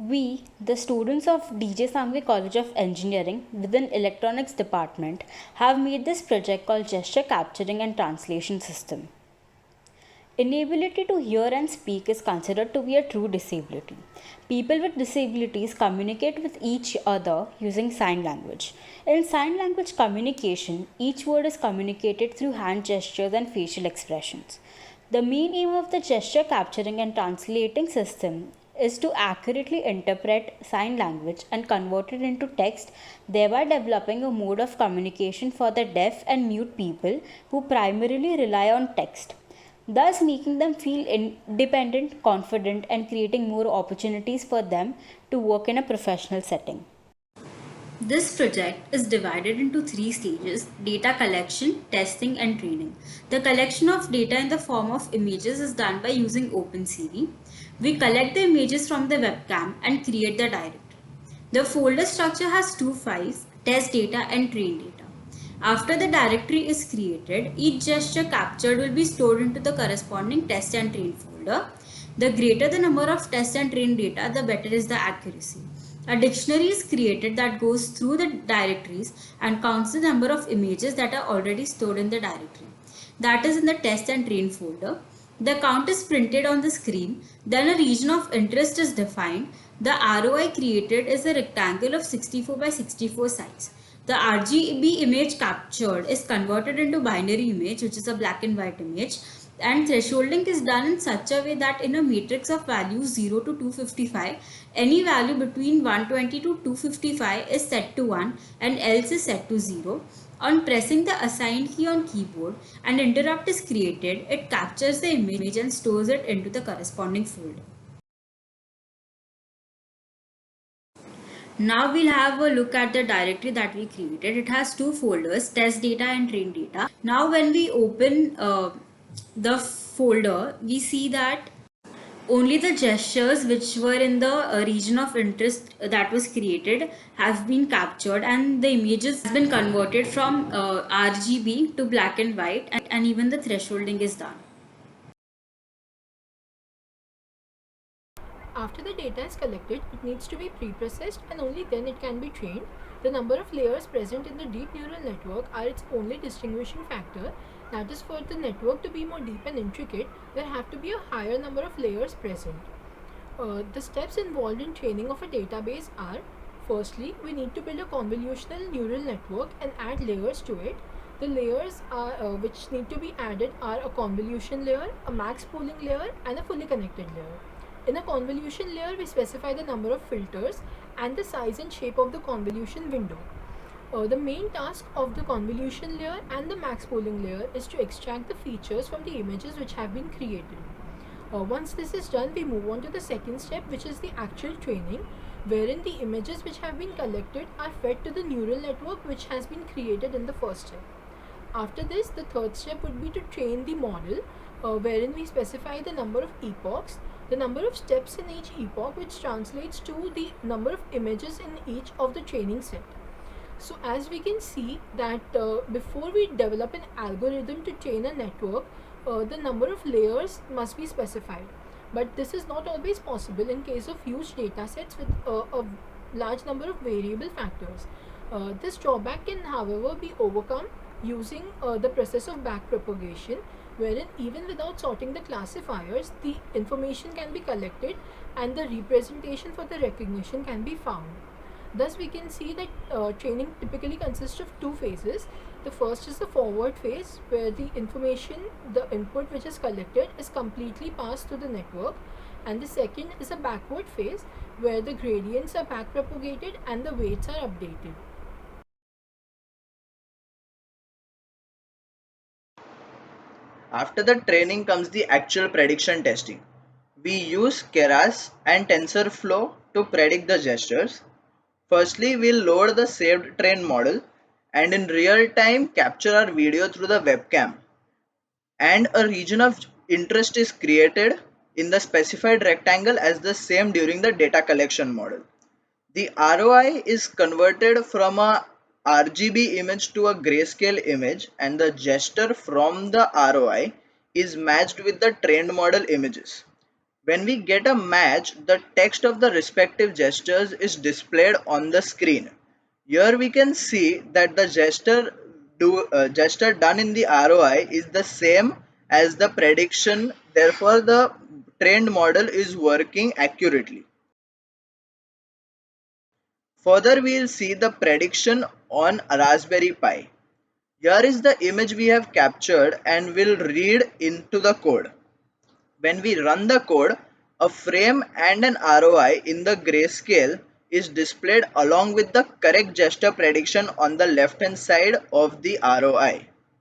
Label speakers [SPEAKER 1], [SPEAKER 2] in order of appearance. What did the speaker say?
[SPEAKER 1] We, the students of DJ Sangvi College of Engineering within Electronics Department, have made this project called Gesture Capturing and Translation System. Inability to hear and speak is considered to be a true disability. People with disabilities communicate with each other using sign language. In sign language communication, each word is communicated through hand gestures and facial expressions. The main aim of the gesture capturing and translating system is to accurately interpret sign language and convert it into text, thereby developing a mode of communication for the deaf and mute people who primarily rely on text, thus making them feel independent, confident, and creating more opportunities for them to work in a professional setting. This project is divided into three stages: data collection, testing, and training. The collection of data in the form of images is done by using OpenCV. We collect the images from the webcam and create the directory. The folder structure has two files: test data and train data. After the directory is created, each gesture captured will be stored into the corresponding test and train folder. The greater the number of test and train data, the better is the accuracy. A dictionary is created that goes through the directories and counts the number of images that are already stored in the directory, that is in the test and train folder. The count is printed on the screen. Then a region of interest is defined. The ROI created is a rectangle of 64 by 64 size. The RGB image captured is converted into binary image, which is a black and white image, and thresholding is done in such a way that in a matrix of values 0 to 255, any value between 120 to 255 is set to 1 and else is set to 0. On pressing the assigned key on keyboard, an interrupt is created. It captures the image and stores it into the corresponding folder. Now we'll have a look at the directory that we created. It has two folders, test data and train data. Now when we open the folder, we see that only the gestures which were in the region of interest that was created have been captured, and the images have been converted from RGB to black and white, and even the thresholding is done.
[SPEAKER 2] After the data is collected, it needs to be pre-processed and only then it can be trained. The number of layers present in the deep neural network are its only distinguishing factor. That is, for the network to be more deep and intricate, there have to be a higher number of layers present. The steps involved in training of a database are: firstly, we need to build a convolutional neural network and add layers to it. The layers which need to be added are a convolution layer, a max pooling layer, and a fully connected layer. In a convolution layer, we specify the number of filters and the size and shape of the convolution window. The main task of the convolution layer and the max pooling layer is to extract the features from the images which have been created. Once this is done, we move on to the second step, which is the actual training, wherein the images which have been collected are fed to the neural network which has been created in the first step. After this, the third step would be to train the model, wherein we specify the number of epochs, the number of steps in each epoch, which translates to the number of images in each of the training set. So as we can see that before we develop an algorithm to train a network, the number of layers must be specified. But this is not always possible in case of huge data sets with a large number of variable factors. This drawback can, however, be overcome using the process of backpropagation, wherein even without sorting the classifiers, the information can be collected and the representation for the recognition can be found. Thus, we can see that training typically consists of two phases. The first is the forward phase, where the information, the input which is collected, is completely passed to the network, and the second is a backward phase, where the gradients are backpropagated and the weights are updated.
[SPEAKER 3] After the training comes the actual prediction testing. We use Keras and TensorFlow to predict the gestures. Firstly, we'll load the saved train model and in real time capture our video through the webcam. And a region of interest is created in the specified rectangle as the same during the data collection model. The ROI is converted from a RGB image to a grayscale image, and the gesture from the ROI is matched with the trained model images. When we get a match, the text of the respective gestures is displayed on the screen. Here we can see that the gesture done in the ROI is the same as the prediction, therefore the trained model is working accurately. Further, we will see the prediction on Raspberry Pi. Here is the image we have captured and will read into the code. When we run the code, a frame and an ROI in the grayscale is displayed along with the correct gesture prediction on the left hand side of the ROI.